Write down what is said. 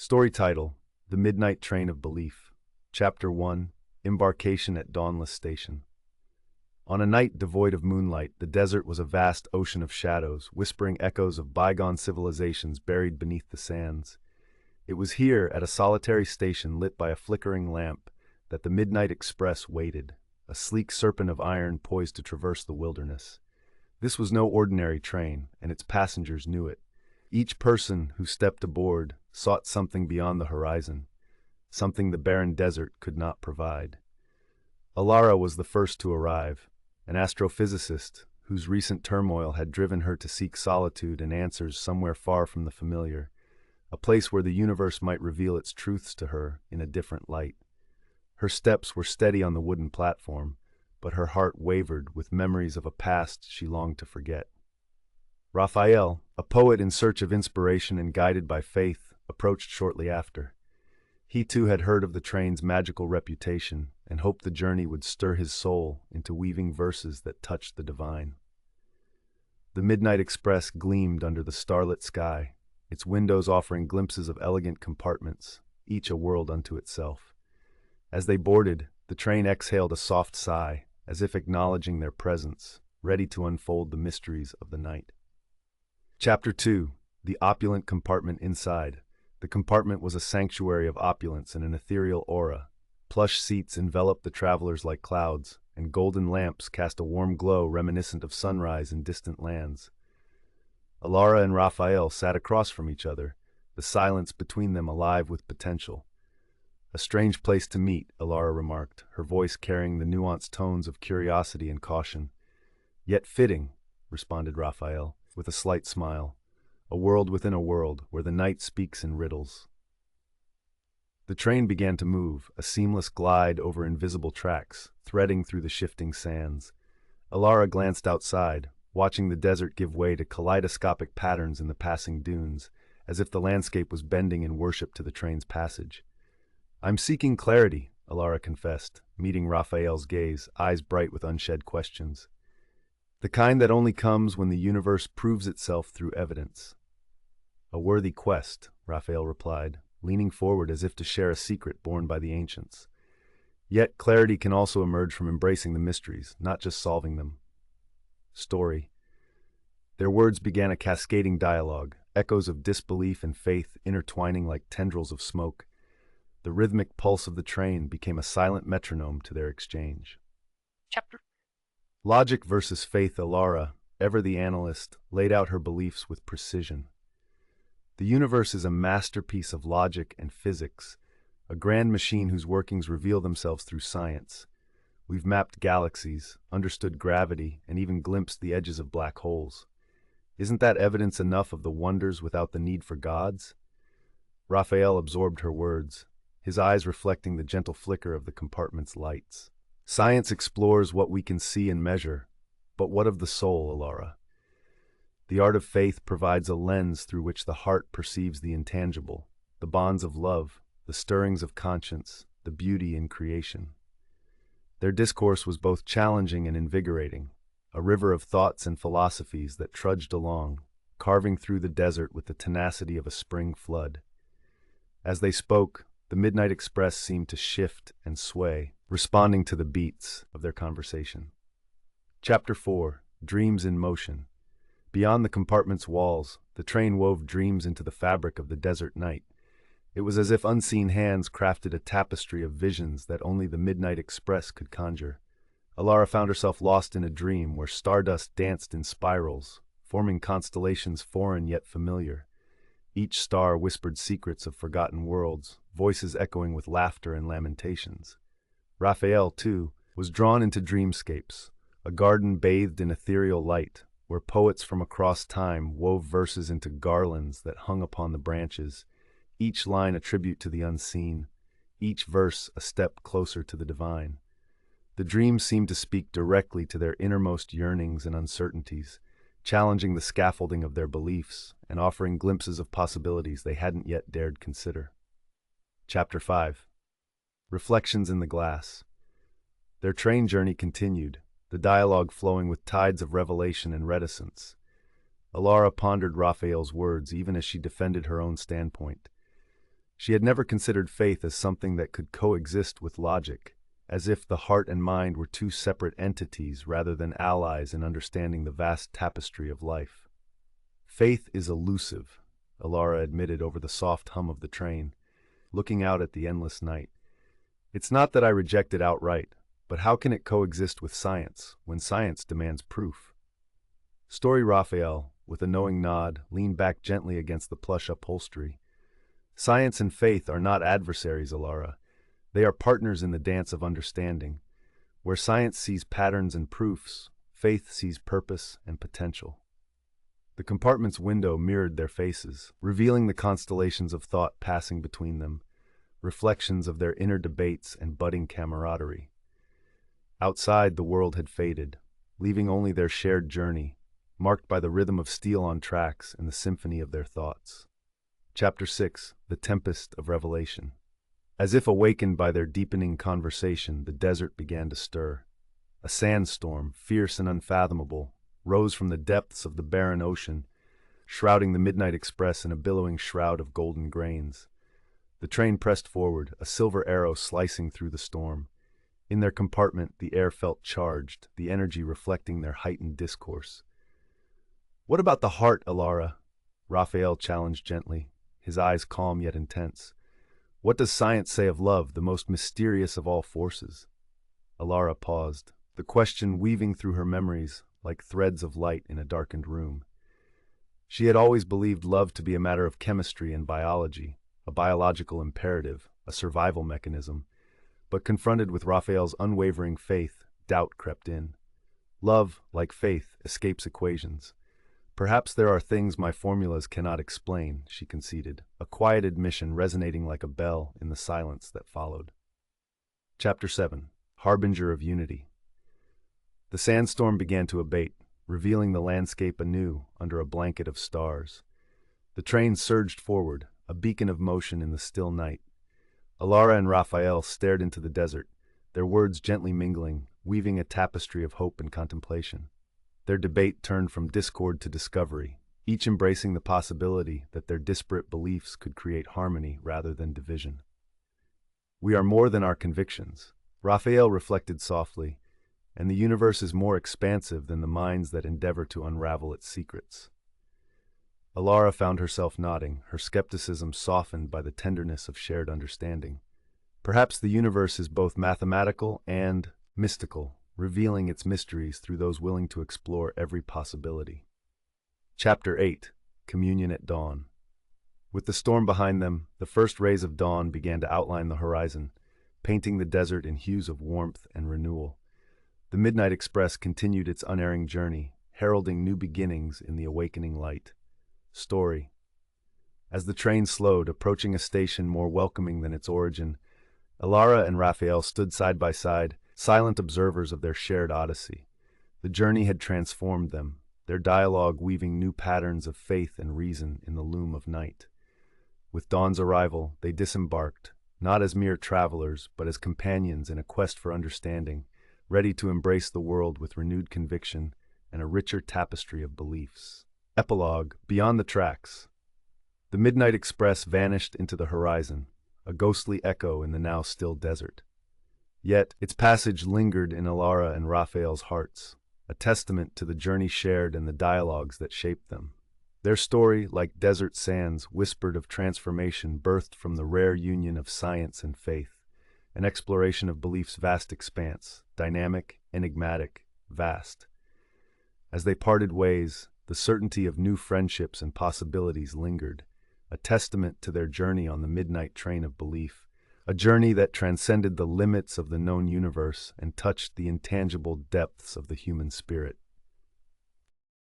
Story title: The Midnight Train of Belief. Chapter 1: Embarkation at Dawnless Station. On a night devoid of moonlight, the desert was a vast ocean of shadows, whispering echoes of bygone civilizations buried beneath the sands. It was here, at a solitary station lit by a flickering lamp, that the Midnight Express waited, a sleek serpent of iron poised to traverse the wilderness. This was no ordinary train, and its passengers knew it. Each person who stepped aboard sought something beyond the horizon, something the barren desert could not provide. Elara was the first to arrive, an astrophysicist whose recent turmoil had driven her to seek solitude and answers somewhere far from the familiar, a place where the universe might reveal its truths to her in a different light. Her steps were steady on the wooden platform, but her heart wavered with memories of a past she longed to forget. Raphael, a poet in search of inspiration and guided by faith, approached shortly after. He too had heard of the train's magical reputation and hoped the journey would stir his soul into weaving verses that touched the divine. The Midnight Express gleamed under the starlit sky, its windows offering glimpses of elegant compartments, each a world unto itself. As they boarded, the train exhaled a soft sigh, as if acknowledging their presence, ready to unfold the mysteries of the night. Chapter 2: The Opulent Compartment Inside. The compartment was a sanctuary of opulence and an ethereal aura. Plush seats enveloped the travelers like clouds, and golden lamps cast a warm glow reminiscent of sunrise in distant lands. Elara and Raphael sat across from each other, the silence between them alive with potential. "A strange place to meet," Elara remarked, her voice carrying the nuanced tones of curiosity and caution. "Yet fitting," responded Raphael, with a slight smile. "A world within a world, where the night speaks in riddles." The train began to move, a seamless glide over invisible tracks, threading through the shifting sands. Elara glanced outside, watching the desert give way to kaleidoscopic patterns in the passing dunes, as if the landscape was bending in worship to the train's passage. "I'm seeking clarity," Elara confessed, meeting Raphael's gaze, eyes bright with unshed questions. "The kind that only comes when the universe proves itself through evidence." "A worthy quest," Raphael replied, leaning forward as if to share a secret borne by the ancients. "Yet clarity can also emerge from embracing the mysteries, not just solving them." Story. Their words began a cascading dialogue, echoes of disbelief and faith intertwining like tendrils of smoke. The rhythmic pulse of the train became a silent metronome to their exchange. Chapter Logic versus faith. Elara, ever the analyst, laid out her beliefs with precision. The universe is a masterpiece of logic and physics, a grand machine whose workings reveal themselves through science. We've mapped galaxies, understood gravity, and even glimpsed the edges of black holes. Isn't that evidence enough of the wonders without the need for gods? Raphael absorbed her words, his eyes reflecting the gentle flicker of the compartment's lights. "Science explores what we can see and measure, but what of the soul, Elara? The art of faith provides a lens through which the heart perceives the intangible, the bonds of love, the stirrings of conscience, the beauty in creation." Their discourse was both challenging and invigorating, a river of thoughts and philosophies that trudged along, carving through the desert with the tenacity of a spring flood. As they spoke, the Midnight Express seemed to shift and sway, responding to the beats of their conversation. Chapter 4: Dreams in Motion. Beyond the compartment's walls, the train wove dreams into the fabric of the desert night. It was as if unseen hands crafted a tapestry of visions that only the Midnight Express could conjure. Elara found herself lost in a dream where stardust danced in spirals, forming constellations foreign yet familiar. Each star whispered secrets of forgotten worlds, voices echoing with laughter and lamentations. Raphael, too, was drawn into dreamscapes, a garden bathed in ethereal light, where poets from across time wove verses into garlands that hung upon the branches, each line a tribute to the unseen, each verse a step closer to the divine. The dreams seemed to speak directly to their innermost yearnings and uncertainties, challenging the scaffolding of their beliefs and offering glimpses of possibilities they hadn't yet dared consider. Chapter 5: Reflections in the Glass. Their train journey continued, the dialogue flowing with tides of revelation and reticence. Elara pondered Raphael's words even as she defended her own standpoint. She had never considered faith as something that could coexist with logic, as if the heart and mind were two separate entities rather than allies in understanding the vast tapestry of life. Faith is elusive, Elara admitted over the soft hum of the train, looking out at the endless night. It's not that I reject it outright, but how can it coexist with science when science demands proof? Story Raphael, with a knowing nod, leaned back gently against the plush upholstery. Science and faith are not adversaries, Elara. They are partners in the dance of understanding. Where science sees patterns and proofs, faith sees purpose and potential. The compartment's window mirrored their faces, revealing the constellations of thought passing between them, reflections of their inner debates and budding camaraderie. Outside, the world had faded, leaving only their shared journey, marked by the rhythm of steel on tracks and the symphony of their thoughts. Chapter 6: The Tempest of Revelation. As if awakened by their deepening conversation, the desert began to stir. A sandstorm, fierce and unfathomable, rose from the depths of the barren ocean, shrouding the Midnight Express in a billowing shroud of golden grains. The train pressed forward, a silver arrow slicing through the storm. In their compartment, the air felt charged, the energy reflecting their heightened discourse. "What about the heart, Elara?" Raphael challenged gently, his eyes calm yet intense. "What does science say of love, the most mysterious of all forces?" Elara paused, the question weaving through her memories like threads of light in a darkened room. She had always believed love to be a matter of chemistry and biology, a biological imperative, a survival mechanism. But confronted with Raphael's unwavering faith, doubt crept in. Love, like faith, escapes equations. "Perhaps there are things my formulas cannot explain," she conceded, a quiet admission resonating like a bell in the silence that followed. Chapter 7: Harbinger of Unity. The sandstorm began to abate, revealing the landscape anew under a blanket of stars. The train surged forward, a beacon of motion in the still night. Elara and Raphael stared into the desert, their words gently mingling, weaving a tapestry of hope and contemplation. Their debate turned from discord to discovery, each embracing the possibility that their disparate beliefs could create harmony rather than division. "We are more than our convictions," Raphael reflected softly, "and the universe is more expansive than the minds that endeavor to unravel its secrets." Elara found herself nodding, her skepticism softened by the tenderness of shared understanding. Perhaps the universe is both mathematical and mystical, revealing its mysteries through those willing to explore every possibility. Chapter 8: Communion at Dawn. With the storm behind them, the first rays of dawn began to outline the horizon, painting the desert in hues of warmth and renewal. The Midnight Express continued its unerring journey, heralding new beginnings in the awakening light. Story. As the train slowed, approaching a station more welcoming than its origin, Elara and Raphael stood side by side, silent observers of their shared odyssey. The journey had transformed them, their dialogue weaving new patterns of faith and reason in the loom of night. With dawn's arrival, they disembarked, not as mere travelers, but as companions in a quest for understanding, ready to embrace the world with renewed conviction and a richer tapestry of beliefs. Epilogue: Beyond the tracks. The Midnight Express vanished into the horizon, a ghostly echo in the now still desert. Yet, its passage lingered in Elara and Raphael's hearts, a testament to the journey shared and the dialogues that shaped them. Their story, like desert sands, whispered of transformation birthed from the rare union of science and faith, an exploration of belief's vast expanse, dynamic, enigmatic, vast. As they parted ways, the certainty of new friendships and possibilities lingered, a testament to their journey on the midnight train of belief, a journey that transcended the limits of the known universe and touched the intangible depths of the human spirit.